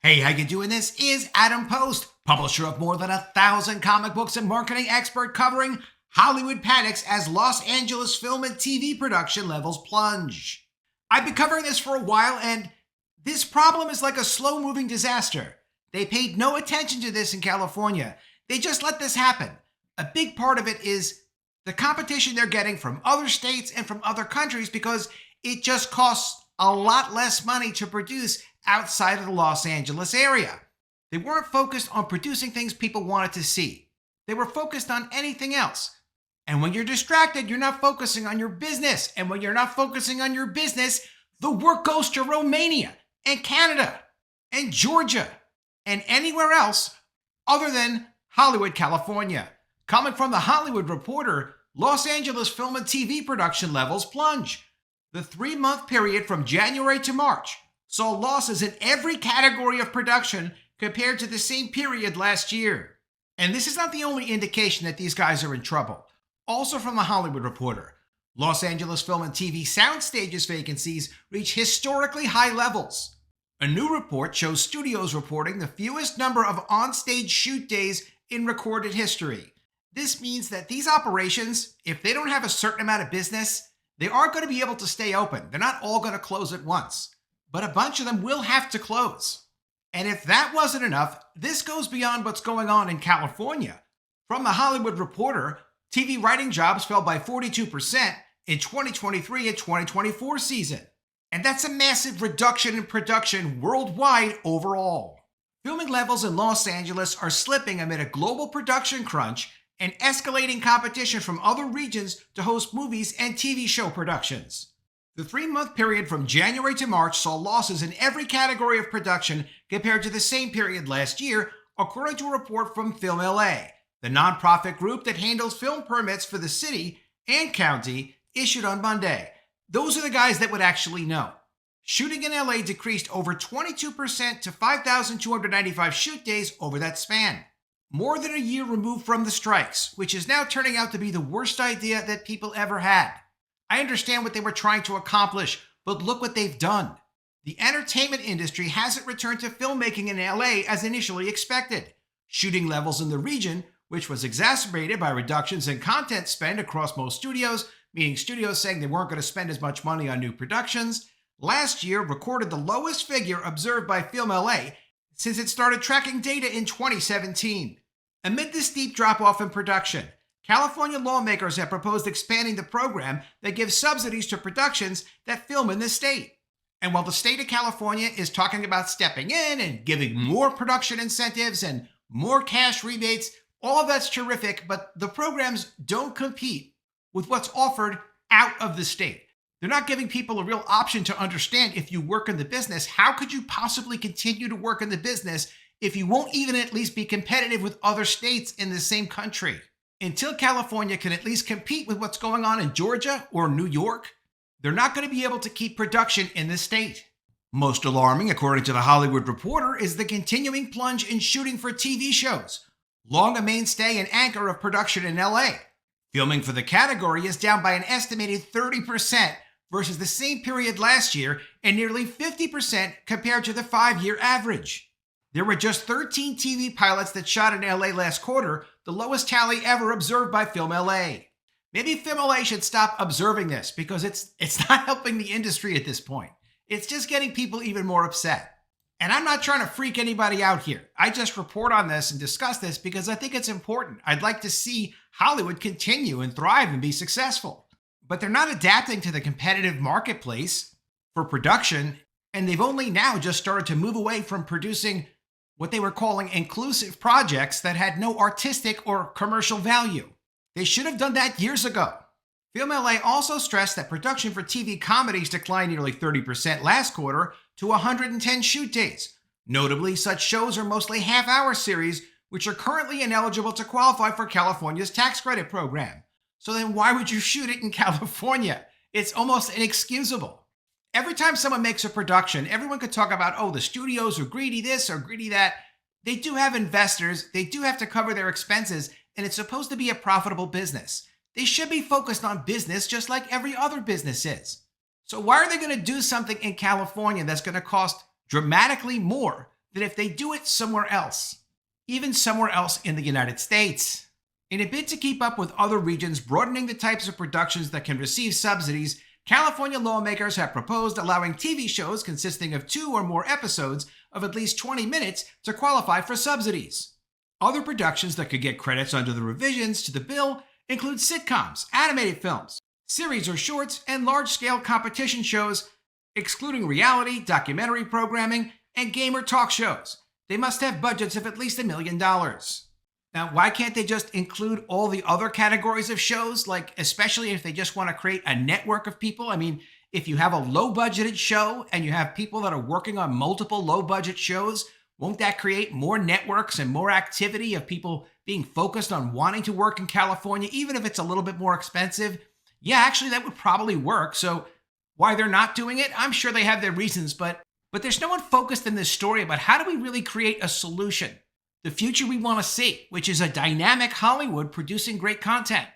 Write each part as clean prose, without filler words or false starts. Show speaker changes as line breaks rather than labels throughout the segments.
Hey, how you doing? This is Adam Post, publisher of more than 1,000 comic books and marketing expert covering Hollywood panics as Los Angeles film and TV production levels plunge. I've been covering this for a while, and this problem is like a slow-moving disaster. They paid no attention to this in California. They just let this happen. A big part of it is the competition they're getting from other states and from other countries because it just costs a lot less money to produce outside of the Los Angeles area. They weren't focused on producing things people wanted to see. They were focused on anything else. And when you're distracted, you're not focusing on your business. And when you're not focusing on your business, the work goes to Romania and Canada and Georgia and anywhere else other than Hollywood, California. Coming from the Hollywood Reporter, Los Angeles film and TV production levels plunge. The 3-month period from January to March saw losses in every category of production compared to the same period last year. And this is not the only indication that these guys are in trouble. Also from the Hollywood Reporter, Los Angeles film and TV Soundstage's vacancies reach historically high levels. A new report shows studios reporting the fewest number of on-stage shoot days in recorded history. This means that these operations, if they don't have a certain amount of business, they aren't going to be able to stay open. They're not all going to close at once. But a bunch of them will have to close. And if that wasn't enough, this goes beyond what's going on in California. From the Hollywood Reporter, TV writing jobs fell by 42% in 2023 and 2024 season. And that's a massive reduction in production worldwide overall. Filming levels in Los Angeles are slipping amid a global production crunch and escalating competition from other regions to host movies and TV show productions. The 3-month period from January to March saw losses in every category of production compared to the same period last year, according to a report from Film LA, the nonprofit group that handles film permits for the city and county, issued on Monday. Those are the guys that would actually know. Shooting in LA decreased over 22% to 5,295 shoot days over that span. More than a year removed from the strikes, which is now turning out to be the worst idea that people ever had. I understand what they were trying to accomplish, but look what they've done. The entertainment industry hasn't returned to filmmaking in LA as initially expected. Shooting levels in the region, which was exacerbated by reductions in content spend across most studios, meaning studios saying they weren't going to spend as much money on new productions, last year recorded the lowest figure observed by Film LA since it started tracking data in 2017. Amid this steep drop-off in production, California lawmakers have proposed expanding the program that gives subsidies to productions that film in the state. And while the state of California is talking about stepping in and giving more production incentives and more cash rebates, all of that's terrific, but the programs don't compete with what's offered out of the state. They're not giving people a real option to understand if you work in the business, how could you possibly continue to work in the business if you won't even at least be competitive with other states in the same country? Until California can at least compete with what's going on in Georgia or New York, they're not going to be able to keep production in the state. Most alarming, according to the Hollywood Reporter, is the continuing plunge in shooting for TV shows, long a mainstay and anchor of production in LA. Filming for the category is down by an estimated 30% versus the same period last year and nearly 50% compared to the 5-year average. There were just 13 TV pilots that shot in LA last quarter, the lowest tally ever observed by Film LA. Maybe Film LA should stop observing this because it's not helping the industry at this point. It's just getting people even more upset. And I'm not trying to freak anybody out here. I just report on this and discuss this because I think it's important. I'd like to see Hollywood continue and thrive and be successful. But they're not adapting to the competitive marketplace for production, and they've only now just started to move away from producing what they were calling inclusive projects that had no artistic or commercial value. They should have done that years ago. Film LA also stressed that production for TV comedies declined nearly 30% last quarter to 110 shoot days. Notably, such shows are mostly half-hour series, which are currently ineligible to qualify for California's tax credit program. So then why would you shoot it in California? It's almost inexcusable. Every time someone makes a production, everyone could talk about, oh, the studios are greedy this or greedy that. They do have investors. They do have to cover their expenses, and it's supposed to be a profitable business. They should be focused on business just like every other business is. So why are they going to do something in California that's going to cost dramatically more than if they do it somewhere else, even somewhere else in the United States. In a bid to keep up with other regions broadening the types of productions that can receive subsidies, California lawmakers have proposed allowing TV shows consisting of 2 or more episodes of at least 20 minutes to qualify for subsidies. Other productions that could get credits under the revisions to the bill include sitcoms, animated films, series or shorts, and large-scale competition shows, excluding reality, documentary programming, and gamer talk shows. They must have budgets of at least $1 million. Now, why can't they just include all the other categories of shows, like especially if they just want to create a network of people? I mean, if you have a low-budgeted show and you have people that are working on multiple low-budget shows, won't that create more networks and more activity of people being focused on wanting to work in California, even if it's a little bit more expensive? Yeah, actually, that would probably work. So why they're not doing it, I'm sure they have their reasons, but there's no one focused in this story about how do we really create a solution, the future we want to see, which is a dynamic Hollywood producing great content.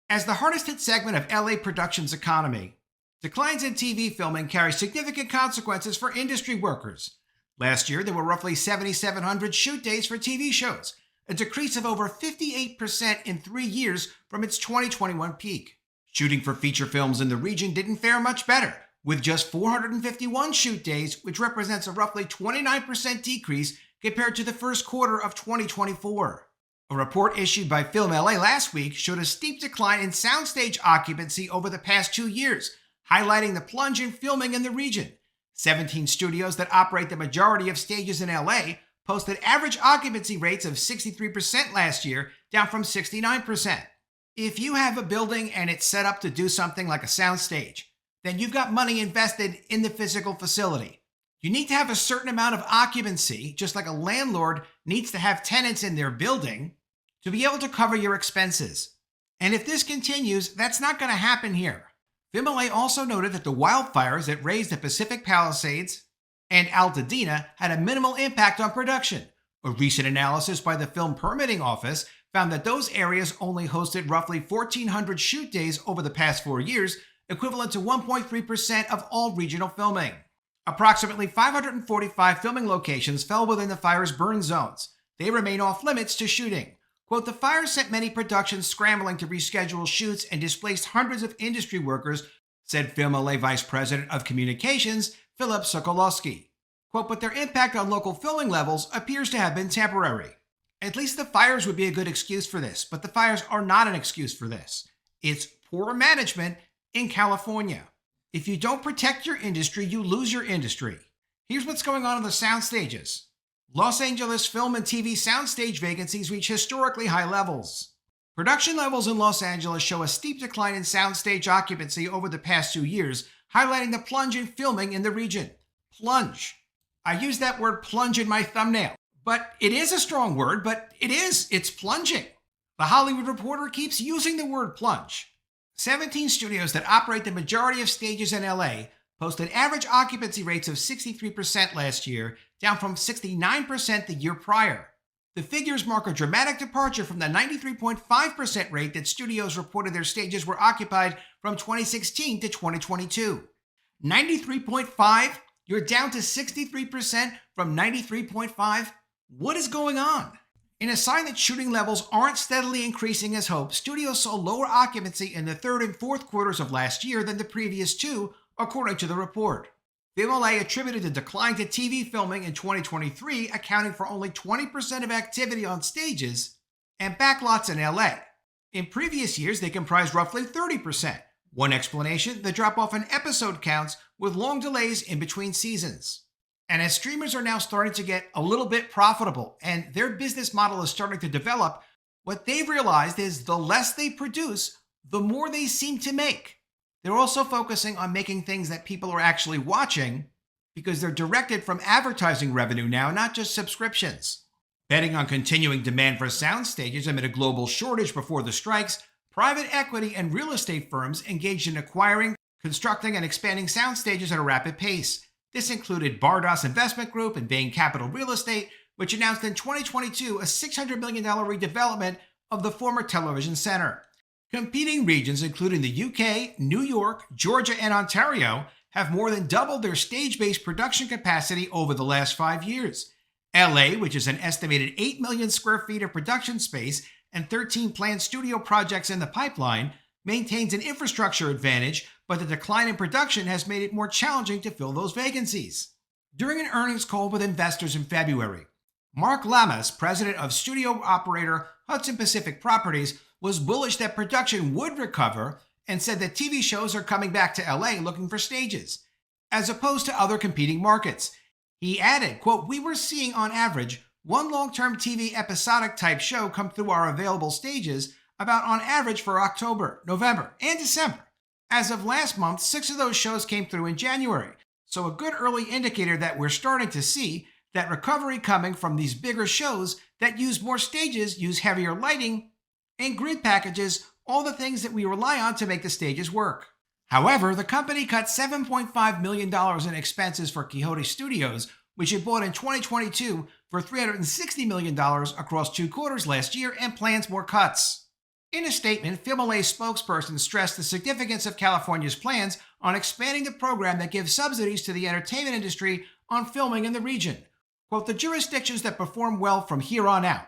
As the hardest hit segment of LA production's economy, declines in TV filming carry significant consequences for industry workers. Last year, there were roughly 7,700 shoot days for TV shows, a decrease of over 58% in 3 years from its 2021 peak. Shooting for feature films in the region didn't fare much better, with just 451 shoot days, which represents a roughly 29% decrease compared to the first quarter of 2024. A report issued by Film LA last week showed a steep decline in Soundstage occupancy over the past 2 years, highlighting the plunge in filming in the region. 17 studios that operate the majority of stages in LA posted average occupancy rates of 63% last year, down from 69%. If you have a building and it's set up to do something like a soundstage, then you've got money invested in the physical facility. You need to have a certain amount of occupancy, just like a landlord needs to have tenants in their building, to be able to cover your expenses. And if this continues, that's not going to happen here. FilmLA also noted that the wildfires that razed the Pacific Palisades and Altadena had a minimal impact on production. A recent analysis by the Film Permitting Office found that those areas only hosted roughly 1,400 shoot days over the past 4 years, equivalent to 1.3% of all regional filming. Approximately 545 filming locations fell within the fire's burn zones. They remain off limits to shooting. Quote, the fire sent many productions scrambling to reschedule shoots and displaced hundreds of industry workers, said Film LA Vice President of Communications, Philip Sokolowski. Quote, but their impact on local filming levels appears to have been temporary. At least the fires would be a good excuse for this, but the fires are not an excuse for this. It's poor management in California. If you don't protect your industry, you lose your industry. Here's what's going on in the sound stages. Los Angeles film and TV soundstage vacancies reach historically high levels. Production levels in Los Angeles show a steep decline in soundstage occupancy over the past 2 years, highlighting the plunge in filming in the region. Plunge. I used that word plunge in my thumbnail. But it is a strong word, but it's plunging. The Hollywood Reporter keeps using the word plunge. 17 studios that operate the majority of stages in LA posted average occupancy rates of 63% last year, down from 69% the year prior. The figures mark a dramatic departure from the 93.5% rate that studios reported their stages were occupied from 2016 to 2022. 93.5? You're down to 63% from 93.5? What is going on? In a sign that shooting levels aren't steadily increasing as hoped, studios saw lower occupancy in the third and fourth quarters of last year than the previous 2, according to the report. FilmLA attributed the decline to TV filming in 2023, accounting for only 20% of activity on stages and backlots in LA. In previous years, they comprised roughly 30%. One explanation, the drop-off in episode counts with long delays in between seasons. And as streamers are now starting to get a little bit profitable and their business model is starting to develop, what they've realized is the less they produce, the more they seem to make. They're also focusing on making things that people are actually watching because they're directed from advertising revenue now, not just subscriptions. Betting on continuing demand for sound stages amid a global shortage before the strikes, private equity and real estate firms engaged in acquiring, constructing, and expanding sound stages at a rapid pace. This included Bardos Investment Group and Bain Capital Real Estate, which announced in 2022 a $600 million redevelopment of the former television center. Competing regions, including the UK, New York, Georgia, and Ontario, have more than doubled their stage-based production capacity over the last 5 years. LA, which is an estimated 8 million square feet of production space and 13 planned studio projects in the pipeline, maintains an infrastructure advantage, but the decline in production has made it more challenging to fill those vacancies. During an earnings call with investors in February, Mark Lamas, president of studio operator Hudson Pacific Properties, was bullish that production would recover and said that TV shows are coming back to LA looking for stages, as opposed to other competing markets. He added, quote, "We were seeing on average one long-term TV episodic type show come through our available stages about on average for October, November, and December. As of last month, 6 of those shows came through in January. So a good early indicator that we're starting to see that recovery coming from these bigger shows that use more stages, use heavier lighting, and grid packages, all the things that we rely on to make the stages work." However, the company cut $7.5 million in expenses for Quixote Studios, which it bought in 2022 for $360 million across 2 quarters last year, and plans more cuts. In a statement, FilmLA's spokesperson stressed the significance of California's plans on expanding the program that gives subsidies to the entertainment industry on filming in the region. Quote, "The jurisdictions that perform well from here on out,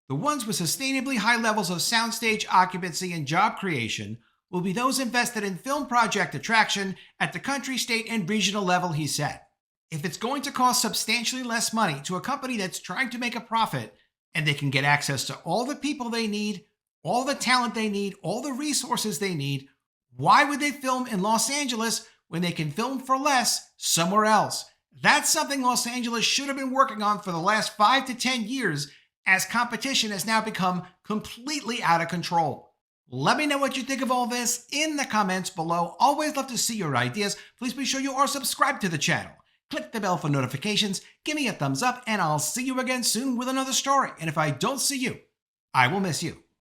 the ones with sustainably high levels of soundstage occupancy and job creation, will be those invested in film project attraction at the country, state, and regional level," he said. If it's going to cost substantially less money to a company that's trying to make a profit, and they can get access to all the people they need, all the talent they need, all the resources they need, why would they film in Los Angeles when they can film for less somewhere else? That's something Los Angeles should have been working on for the last 5 to 10 years, as competition has now become completely out of control. Let me know what you think of all this in the comments below. Always love to see your ideas. Please be sure you are subscribed to the channel. Click the bell for notifications, give me a thumbs up, and I'll see you again soon with another story. And if I don't see you, I will miss you.